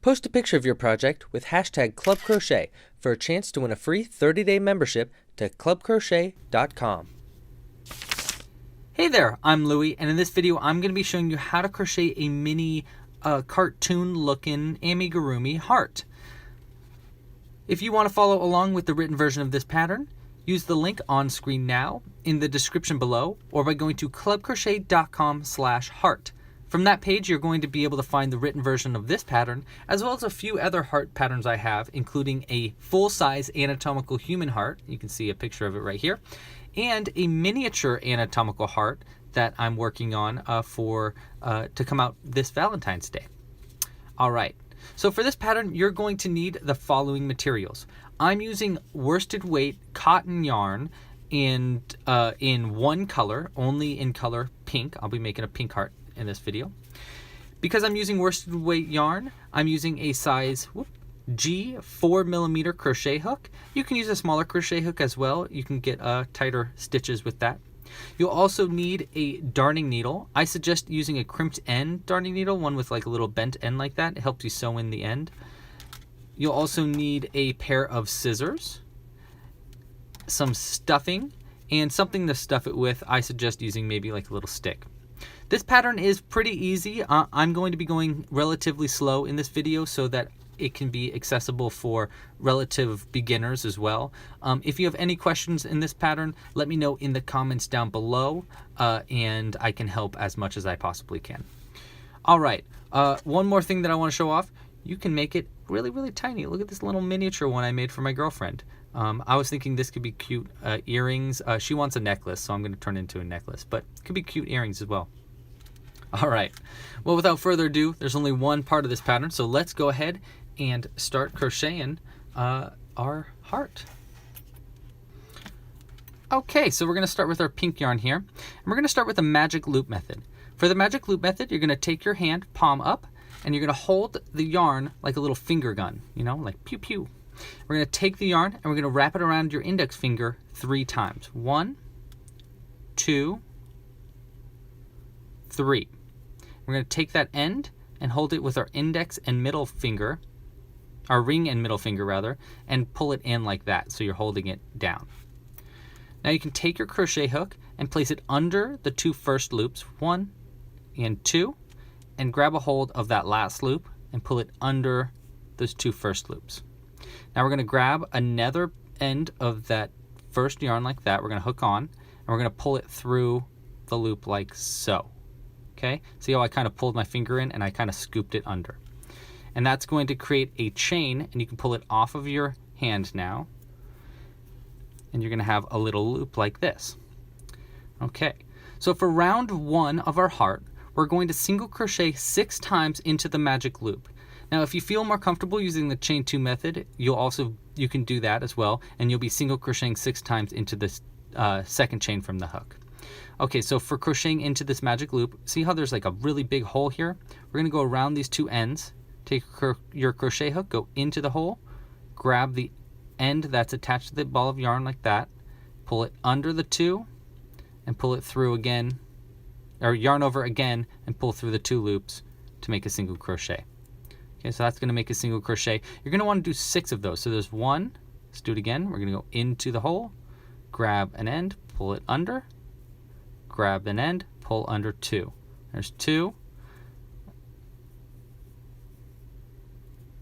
Post a picture of your project with hashtag Club Crochet for a chance to win a free 30-day membership to clubcrochet.com. Hey there, I'm Louie, and in this video I'm going to be showing you how to crochet a mini cartoon looking amigurumi heart. If you want to follow along with the written version of this pattern, use the link on screen now, in the description below, or by going to clubcrochet.com/heart. From that page, you're going to be able to find the written version of this pattern, as well as a few other heart patterns I have, including a full-size anatomical human heart. You can see a picture of it right here, and a miniature anatomical heart that I'm working on to come out this Valentine's Day. All right, so for this pattern, you're going to need the following materials. I'm using worsted weight cotton yarn in one color, only in color pink. I'll be making a pink heart in this video. Because I'm using worsted weight yarn, I'm using a size G 4mm crochet hook. You can use a smaller crochet hook as well. You can get tighter stitches with that. You'll also need a darning needle. I suggest using a crimped end darning needle, one with like a little bent end like that. It helps you sew in the end. You'll also need a pair of scissors, some stuffing, and something to stuff it with. I suggest using maybe like a little stick. This pattern is pretty easy. I'm going to be going relatively slow in this video so that it can be accessible for relative beginners as well. If you have any questions in this pattern, let me know in the comments down below, and I can help as much as I possibly can. All right, one more thing that I want to show off. You can make it really, really tiny. Look at this little miniature one I made for my girlfriend. I was thinking this could be cute earrings. She wants a necklace, so I'm going to turn it into a necklace, but it could be cute earrings as well. All right, well, without further ado, there's only one part of this pattern, so let's go ahead and start crocheting our heart. Okay, so we're going to start with our pink yarn here, and we're going to start with the magic loop method. For the magic loop method, you're going to take your hand, palm up, and you're going to hold the yarn like a little finger gun, you know, like pew pew. We're going to take the yarn and we're going to wrap it around your index finger 3 times. 1, 2, 3. We're going to take that end and hold it with our index and middle finger, our ring and middle finger rather, and pull it in like that so you're holding it down. Now you can take your crochet hook and place it under the 2 first loops, 1 and 2, and grab a hold of that last loop and pull it under those 2 first loops. Now we're going to grab another end of that first yarn like that. We're going to hook on, and we're going to pull it through the loop like so. Okay, see how I kind of pulled my finger in and I kind of scooped it under. And that's going to create a chain, and you can pull it off of your hand now. And you're going to have a little loop like this. Okay, so for round 1 of our heart, we're going to single crochet 6 times into the magic loop. Now, if you feel more comfortable using the chain 2 method, you can do that as well, and you'll be single crocheting 6 times into this second chain from the hook. Okay, so for crocheting into this magic loop, see how there's like a really big hole here? We're going to go around these 2 ends, take your crochet hook, go into the hole, grab the end that's attached to the ball of yarn like that, pull it under the 2, and pull it through again, or yarn over again, and pull through the 2 loops to make a single crochet. Okay, so that's going to make a single crochet. You're going to want to do 6 of those. So there's 1, let's do it again. We're going to go into the hole, grab an end, pull it under, grab an end, pull under 2. There's 2.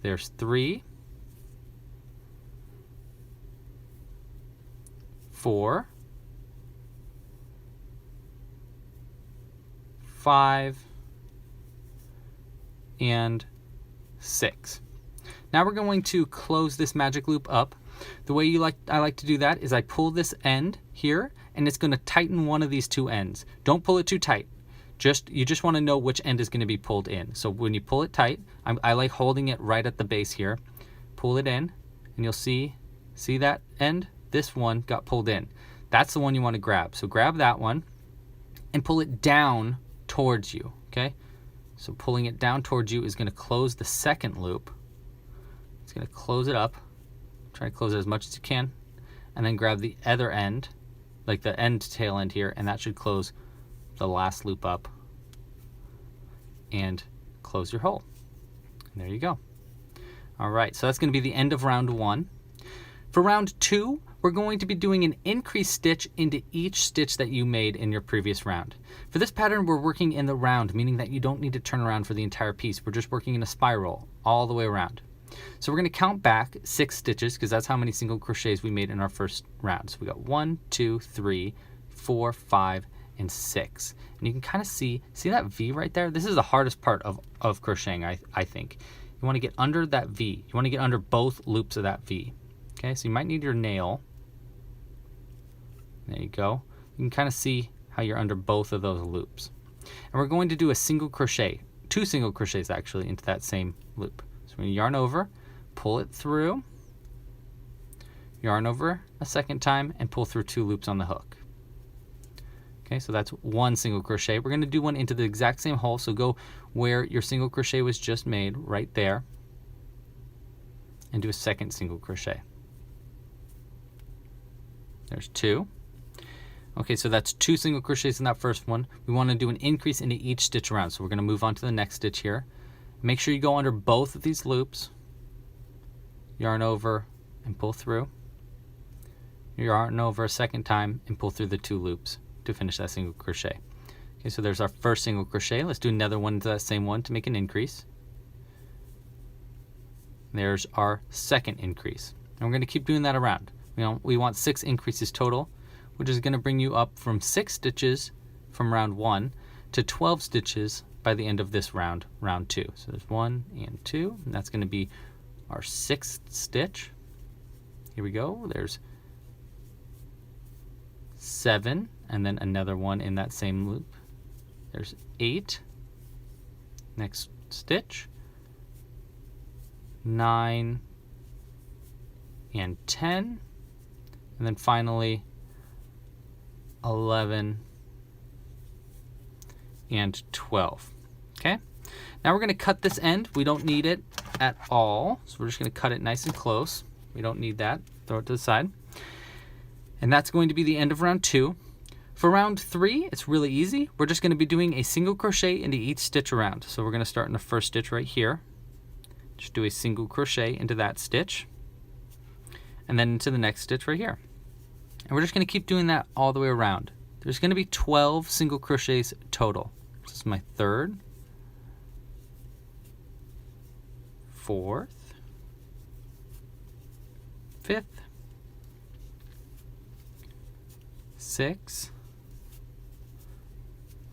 There's 3. 4. 5. And 6. Now we're going to close this magic loop up. The way I like to do that is I pull this end here, and it's going to tighten one of these 2 ends. Don't pull it too tight. You just want to know which end is going to be pulled in. So when you pull it tight, I like holding it right at the base here. Pull it in, and you'll see that end? This one got pulled in. That's the one you want to grab. So grab that one and pull it down towards you, okay? So pulling it down towards you is going to close the second loop. It's going to close it up. Try to close it as much as you can. And then grab the other end, like the tail end here, and that should close the last loop up and close your hole. And there you go. All right, so that's going to be the end of round 1. For round 2, we're going to be doing an increased stitch into each stitch that you made in your previous round. For this pattern, we're working in the round, meaning that you don't need to turn around for the entire piece. We're just working in a spiral all the way around. So we're going to count back 6 stitches because that's how many single crochets we made in our first round. So we got 1, 2, 3, 4, 5, and 6. And you can kind of see that V right there? This is the hardest part of crocheting, I think. You want to get under that V. You want to get under both loops of that V. Okay, so you might need your nail. There you go. You can kind of see how you're under both of those loops. And we're going to do a single crochet, 2 single crochets actually, into that same loop. So we're going to yarn over, pull it through, yarn over a second time, and pull through 2 loops on the hook. Okay, so that's 1 single crochet. We're going to do one into the exact same hole, so go where your single crochet was just made, right there, and do a second single crochet. There's 2. Okay, so that's 2 single crochets in that first one. We want to do an increase into each stitch around, so we're going to move on to the next stitch here. Make sure you go under both of these loops, yarn over and pull through, yarn over a second time and pull through the 2 loops to finish that single crochet. Okay, so there's our first single crochet. Let's do another one to that same one to make an increase. There's our second increase. And we're going to keep doing that around. We want 6 increases total, which is going to bring you up from 6 stitches from round 1 to 12 stitches by the end of this round, round 2. So there's 1 and 2, and that's going to be our 6th stitch. Here we go. There's 7, and then another one in that same loop. There's 8. Next stitch. 9 and 10. And then finally 11 and 12. Okay? Now we're going to cut this end. We don't need it at all. So we're just going to cut it nice and close. We don't need that. Throw it to the side. And that's going to be the end of round 2. For round 3, it's really easy. We're just going to be doing a single crochet into each stitch around. So we're going to start in the first stitch right here. Just do a single crochet into that stitch. And then into the next stitch right here. And we're just going to keep doing that all the way around. There's going to be 12 single crochets total. This is my 3rd, 4th, 5th, 6th,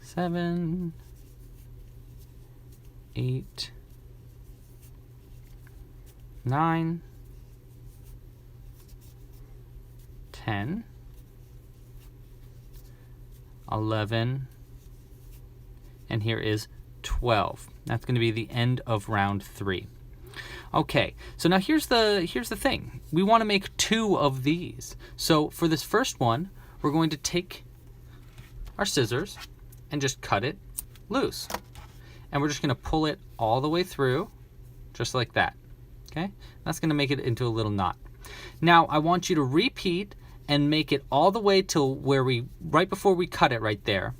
7, 8, 9, 10, 11, and here is 12. That's going to be the end of round 3. Okay, so now here's the thing. We want to make 2 of these. So for this first one, we're going to take our scissors and just cut it loose. And we're just going to pull it all the way through, just like that. Okay, that's going to make it into a little knot. Now I want you to repeat and make it all the way till where right before we cut it right there.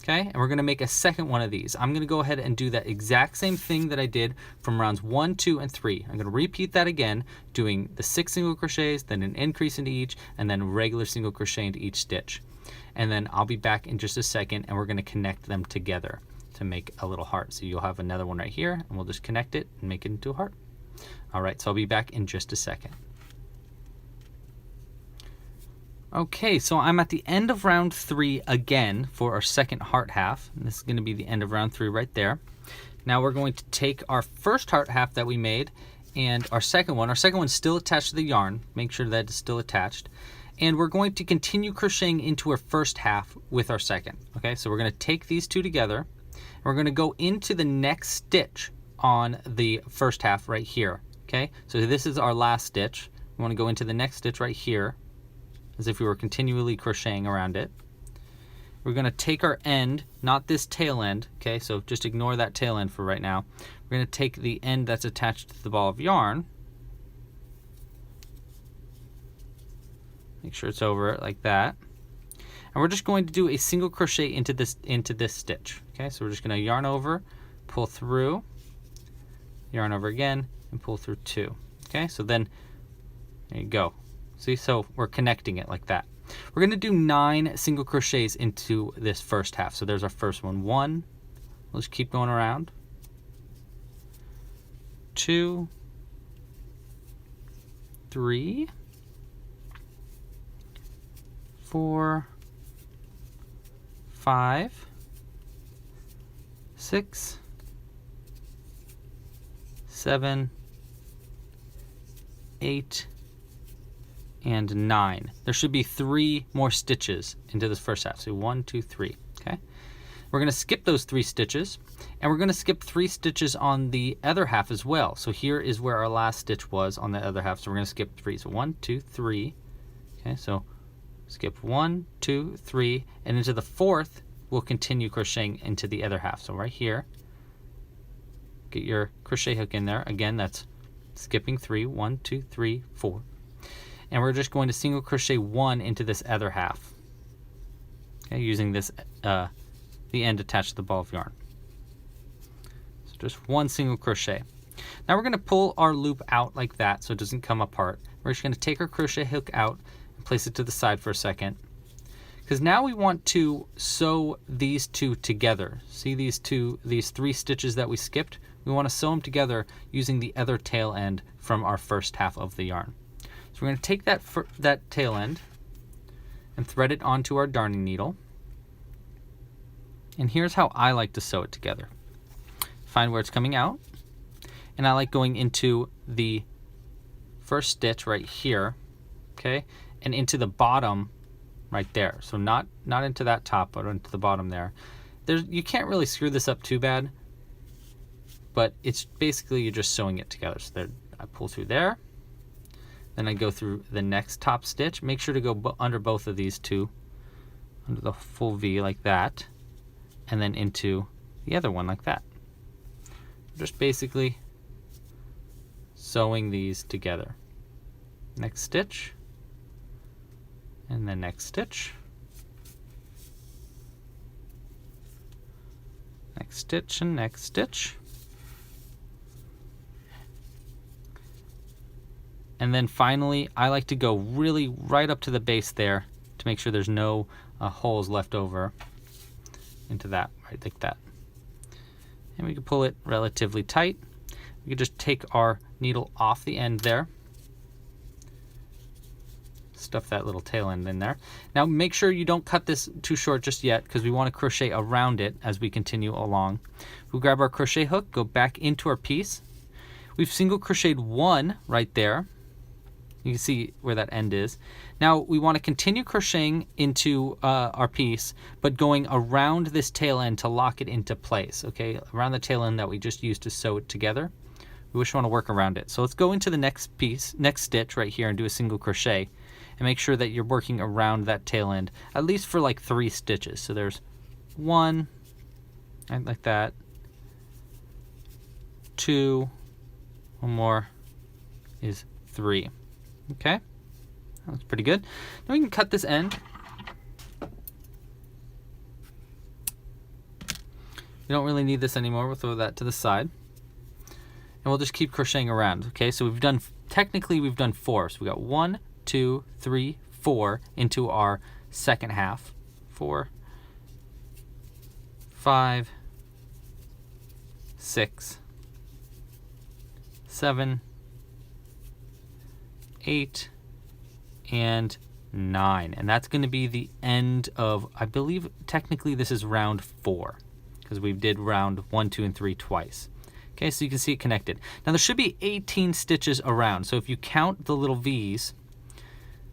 Okay, and we're going to make a second one of these. I'm going to go ahead and do that exact same thing that I did from rounds 1, 2, and 3. I'm going to repeat that again, doing the 6 single crochets, then an increase into each, and then regular single crochet into each stitch. And then I'll be back in just a second, and we're going to connect them together to make a little heart. So you'll have another one right here, and we'll just connect it and make it into a heart. All right, so I'll be back in just a second. Okay, so I'm at the end of round 3 again for our second heart half. And this is going to be the end of round 3 right there. Now we're going to take our first heart half that we made and our second one. Our second one's still attached to the yarn. Make sure that it's still attached. And we're going to continue crocheting into our first half with our second. Okay, so we're going to take these 2 together. And we're going to go into the next stitch on the first half right here. Okay, so this is our last stitch. We want to go into the next stitch right here, as if we were continually crocheting around it. We're going to take our end, not this tail end, okay, so just ignore that tail end for right now. We're going to take the end that's attached to the ball of yarn, make sure it's over it like that, and we're just going to do a single crochet into this stitch. Okay, so we're just going to yarn over, pull through, yarn over again, and pull through 2. Okay, so then there you go. See, so we're connecting it like that. We're going to do 9 single crochets into this first half. So there's our first one. 1, we'll just keep going around. 2, 3, 4, 5, 6, 7, 8, and 9. There should be 3 more stitches into this first half. So 1, 2, 3. Okay. We're going to skip those 3 stitches, and we're going to skip 3 stitches on the other half as well. So here is where our last stitch was on the other half. So we're going to skip 3. So 1, 2, 3. Okay. So skip 1, 2, 3, and into the 4th, we'll continue crocheting into the other half. So right here, get your crochet hook in there. Again, that's skipping 3. 1, 2, 3, 4. And we're just going to single crochet 1 into this other half. Okay, using this the end attached to the ball of yarn. So just 1 single crochet. Now we're going to pull our loop out like that so it doesn't come apart. We're just going to take our crochet hook out and place it to the side for a second. Because now we want to sew these 2 together. See these 3 stitches that we skipped? We want to sew them together using the other tail end from our first half of the yarn. So we're going to take that tail end and thread it onto our darning needle. And here's how I like to sew it together. Find where it's coming out, and I like going into the first stitch right here, okay, and into the bottom right there. So not into that top, but into the bottom there. You can't really screw this up too bad, but it's basically you're just sewing it together. So there, I pull through there. Then I go through the next top stitch. Make sure to go under both of these 2, under the full V like that, and then into the other one like that. Just basically sewing these together. Next stitch, and then next stitch, next stitch, and next stitch. And then finally, I like to go really right up to the base there to make sure there's no holes left over into that, right like that. And we can pull it relatively tight. We can just take our needle off the end there. Stuff that little tail end in there. Now make sure you don't cut this too short just yet because we want to crochet around it as we continue along. We'll grab our crochet hook, go back into our piece. We've single crocheted 1 right there. You can see where that end is. Now we want to continue crocheting into our piece, but going around this tail end to lock it into place, okay? Around the tail end that we just used to sew it together. We just want to work around it. So let's go into the next piece, next stitch right here and do a single crochet. And make sure that you're working around that tail end, at least for like 3 stitches. So there's 1, like that, 2, 1 more is 3. Okay, that's pretty good. Now we can cut this end. We don't really need this anymore. We'll throw that to the side. And we'll just keep crocheting around. Okay, so technically we've done 4. So we got 1, 2, 3, 4 into our second half. 4, 5, 6, 7, 8, and 9. And that's going to be the end of, I believe, technically this is round 4 because we did round 1, 2, and 3 twice. Okay, so you can see it connected. Now there should be 18 stitches around. So if you count the little V's,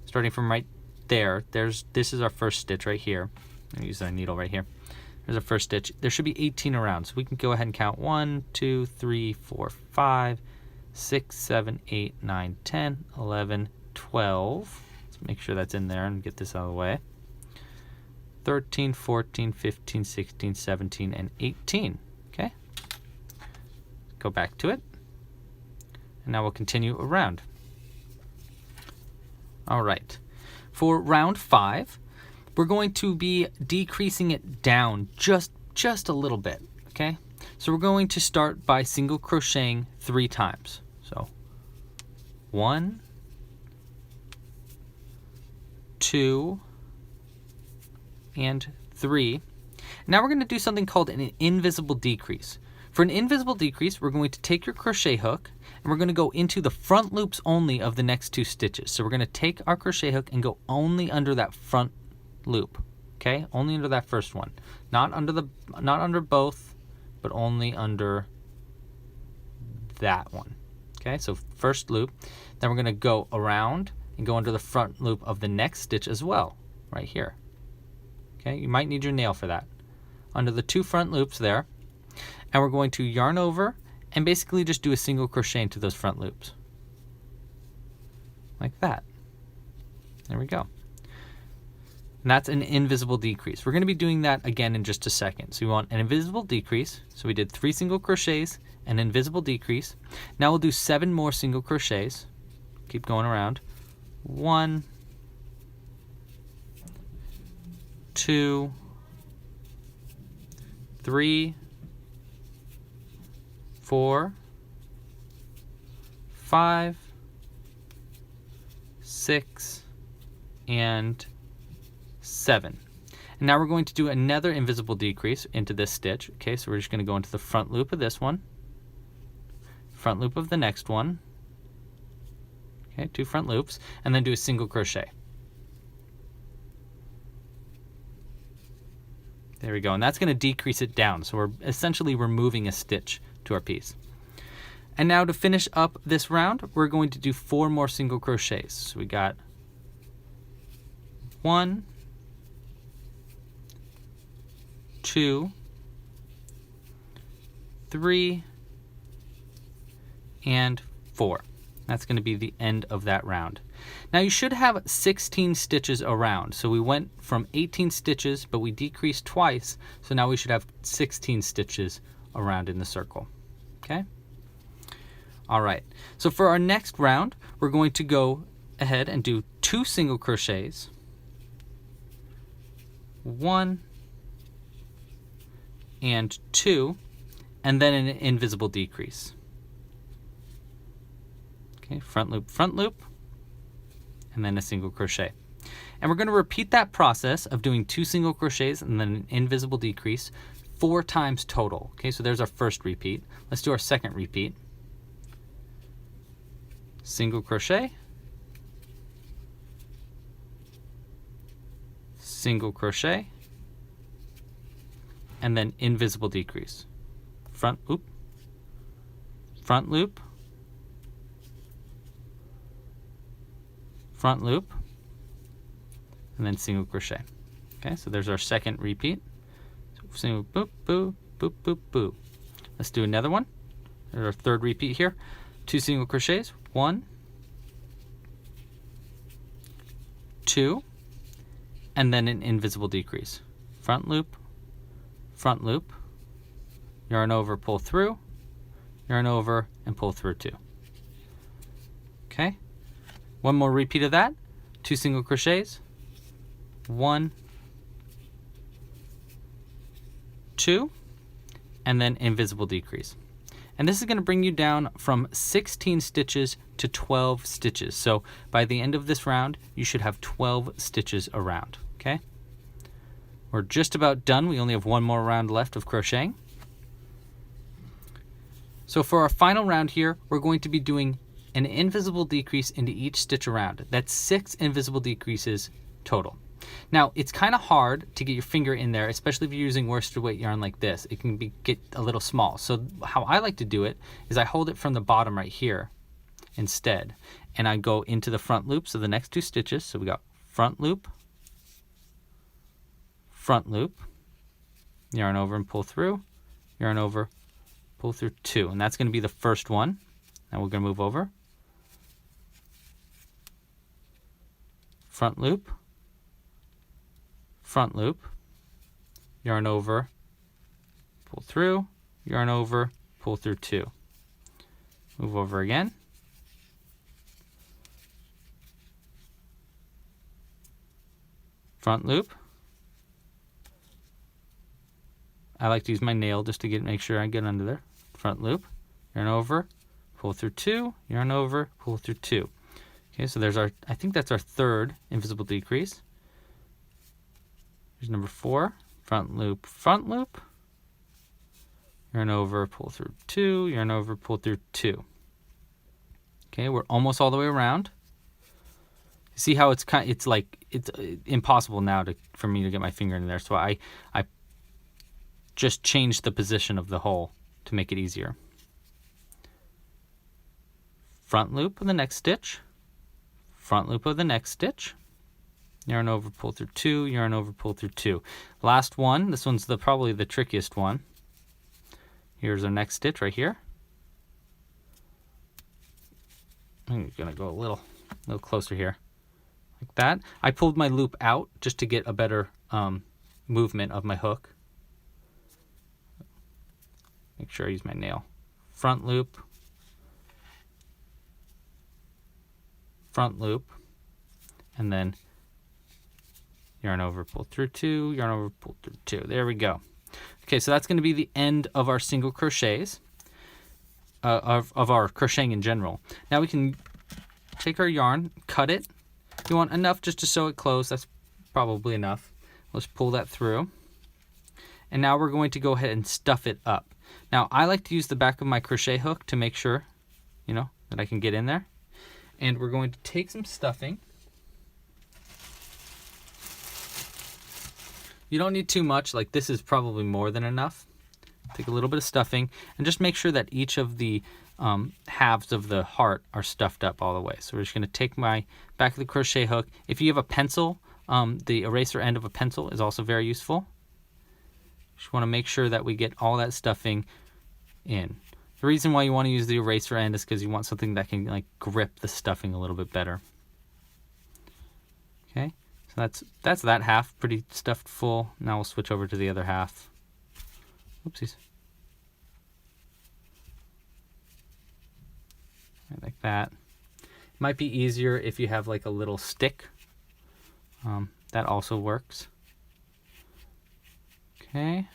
starting from right there, this is our first stitch right here. I'll use our needle right here. There's our first stitch. There should be 18 around. So we can go ahead and count 1, 2, 3, 4, 5, 6, 7, 8, 9, 10, 11, 12. Let's make sure that's in there and get this out of the way. 13, 14, 15, 16, 17, and 18. Okay. Go back to it. And now we'll continue around. All right. For round 5, we're going to be decreasing it down just a little bit. Okay. So we're going to start by single crocheting 3 times. So 1, 2, and 3. Now we're going to do something called an invisible decrease. For an invisible decrease, we're going to take your crochet hook and we're going to go into the front loops only of the next 2 stitches. So we're going to take our crochet hook and go only under that front loop. Okay? Only under that first one. Not under both, but only under that one. Okay? So first loop. Then we're going to go around and go under the front loop of the next stitch as well, right here. Okay? You might need your nail for that. Under the 2 front loops there. And we're going to yarn over and basically just do a single crochet into those front loops. Like that. There we go. And that's an invisible decrease. We're going to be doing that again in just a second. So we want an invisible decrease. So we did 3 single crochets, an invisible decrease. Now we'll do 7 more single crochets. Keep going around. 1, 2, 3, 4, 5, 6, and 7. And now we're going to do another invisible decrease into this stitch. Okay, so we're just going to go into the front loop of this one, front loop of the next one. Okay, 2 front loops, and then do a single crochet. There we go, and that's going to decrease it down. So we're essentially removing a stitch to our piece. And now to finish up this round, we're going to do 4 more single crochets. So we got 1, 2, 3, and 4. That's going to be the end of that round. Now you should have 16 stitches around. So we went from 18 stitches, but we decreased twice. So now we should have 16 stitches around in the circle. Okay? All right. So for our next round, we're going to go ahead and do 2 single crochets. 1 and 2, and then an invisible decrease. Okay, front loop, and then a single crochet. And we're going to repeat that process of doing 2 single crochets and then an invisible decrease 4 times total. Okay, so there's our first repeat. Let's do our second repeat. Single crochet, single crochet, and then invisible decrease. Front loop, front loop, front loop, and then single crochet. Okay, so there's our second repeat. So single boop, boop, boop, boop, boop. Let's do another one. There's our third repeat here. 2 single crochets. 1, 2, and then an invisible decrease. Front loop, yarn over, pull through, yarn over, and pull through 2. Okay, one more repeat of that. 2 single crochets. 1, 2, and then invisible decrease. And this is going to bring you down from 16 stitches to 12 stitches. So by the end of this round, you should have 12 stitches around. Okay? We're just about done. We only have 1 more round left of crocheting. So for our final round here, we're going to be doing an invisible decrease into each stitch around. That's 6 invisible decreases total. Now, it's kind of hard to get your finger in there, especially if you're using worsted weight yarn like this. It can get a little small. So how I like to do it is I hold it from the bottom right here instead, and I go into the front loops of the next 2 stitches. So we got front loop, yarn over and pull through, yarn over, pull through 2, and that's going to be the first one. Now we're going to move over, front loop, yarn over, pull through, yarn over, pull through 2. Move over again. Front loop. I like to use my nail just to make sure I get under there. Front loop, yarn over, pull through 2, yarn over, pull through 2. Okay, so there's I think that's our third invisible decrease. Here's number 4, front loop, yarn over, pull through 2, yarn over, pull through 2. Okay, we're almost all the way around. See how it's impossible now for me to get my finger in there, so I just changed the position of the hole to make it easier. Front loop of the next stitch, front loop of the next stitch, yarn over, pull through 2, yarn over, pull through 2. Last one, this one's probably the trickiest one. Here's our next stitch right here. I'm gonna go a little closer here, like that. I pulled my loop out just to get a better movement of my hook. Make sure I use my nail. Front loop, and then yarn over, pull through 2, yarn over, pull through 2. There we go. Okay, so that's going to be the end of our single crochets, of our crocheting in general. Now we can take our yarn, cut it. If you want enough just to sew it closed, that's probably enough. Let's pull that through. And now we're going to go ahead and stuff it up. Now, I like to use the back of my crochet hook to make sure, that I can get in there. And we're going to take some stuffing. You don't need too much, like this is probably more than enough. Take a little bit of stuffing and just make sure that each of the halves of the heart are stuffed up all the way. So we're just going to take my back of the crochet hook. If you have a pencil, the eraser end of a pencil is also very useful. Just want to make sure that we get all that stuffing in. The reason why you want to use the eraser end is because you want something that can grip the stuffing a little bit better. Okay, so that's that half pretty stuffed full. Now we'll switch over to the other half. Oopsies. Right, like that. Might be easier if you have a little stick. That also works. Okay.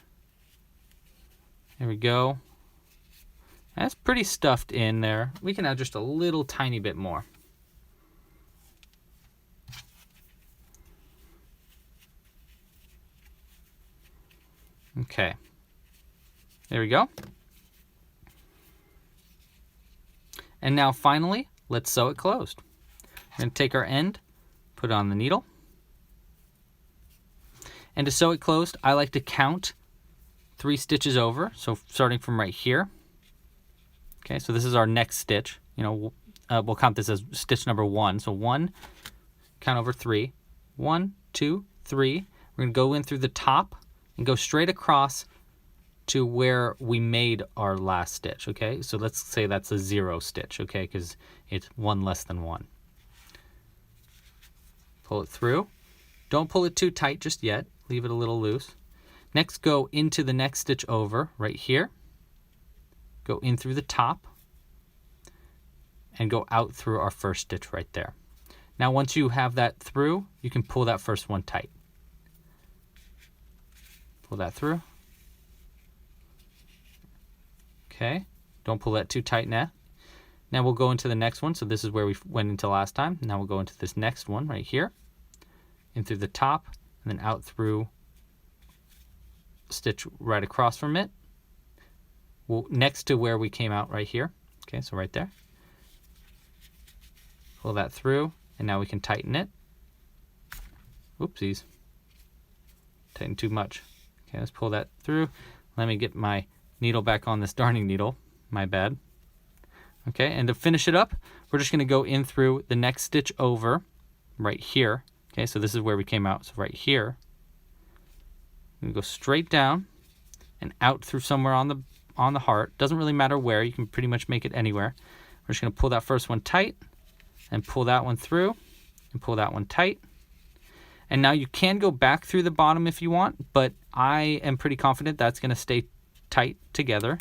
There we go. That's pretty stuffed in there. We can add just a little tiny bit more. Okay. There we go. And now finally, let's sew it closed. We're going to take our end, put it on the needle. And to sew it closed, I like to count 3 stitches over. So starting from right here. Okay, so this is our next stitch. We'll count this as stitch number 1. So 1, count over 3. 1, 2, 3. We're going to go in through the top and go straight across to where we made our last stitch. Okay, so let's say that's a 0 stitch. Okay, because it's 1 less than 1. Pull it through. Don't pull it too tight just yet. Leave it a little loose. Next, go into the next stitch over right here. Go in through the top and go out through our first stitch right there. Now once you have that through, you can pull that first one tight. Pull that through. Okay, don't pull that too tight now. Now we'll go into the next one. So this is where we went into last time. Now we'll go into this next one right here. In through the top and then out through stitch right across from it. Well, next to where we came out right here. Okay, so right there. Pull that through and now we can tighten it. Oopsies. Tighten too much. Okay, let's pull that through. Let me get my needle back on this darning needle. My bad. Okay, and to finish it up, we're just going to go in through the next stitch over right here. Okay, so this is where we came out. So right here, we go straight down and out through somewhere on the heart. Doesn't really matter where. You can pretty much make it anywhere. We're just going to pull that first one tight and pull that one through and pull that one tight. And now you can go back through the bottom if you want, but I am pretty confident that's going to stay tight together.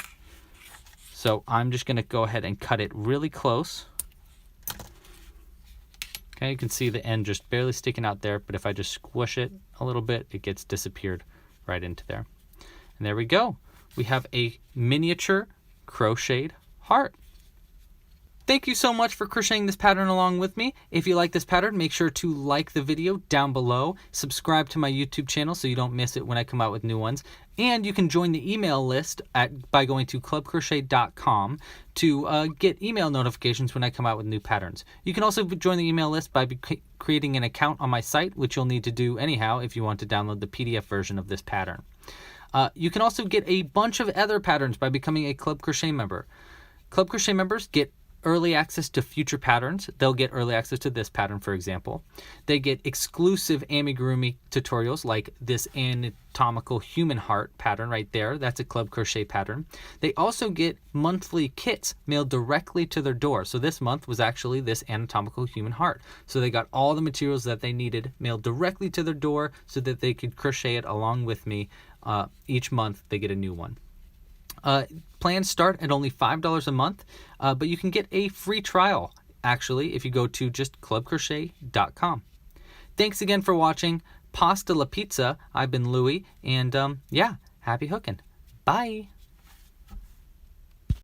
So I'm just going to go ahead and cut it really close. Okay, you can see the end just barely sticking out there, but if I just squish it a little bit, it gets disappeared right into there. And there we go. We have a miniature crocheted heart. Thank you so much for crocheting this pattern along with me. If you like this pattern, make sure to like the video down below. Subscribe to my YouTube channel so you don't miss it when I come out with new ones. And you can join the email list by going to clubcrochet.com to get email notifications when I come out with new patterns. You can also join the email list by creating an account on my site, which you'll need to do anyhow if you want to download the PDF version of this pattern. You can also get a bunch of other patterns by becoming a Club Crochet member. Club Crochet members get early access to future patterns. They'll get early access to this pattern, for example. They get exclusive amigurumi tutorials like this anatomical human heart pattern right there. That's a Club Crochet pattern. They also get monthly kits mailed directly to their door. So this month was actually this anatomical human heart. So they got all the materials that they needed mailed directly to their door so that they could crochet it along with me. Each month they get a new one. Plans start at only $5 a month, but you can get a free trial, actually, if you go to just clubcrochet.com. Thanks again for watching. Pasta la pizza. I've been Louie, and yeah, happy hooking. Bye.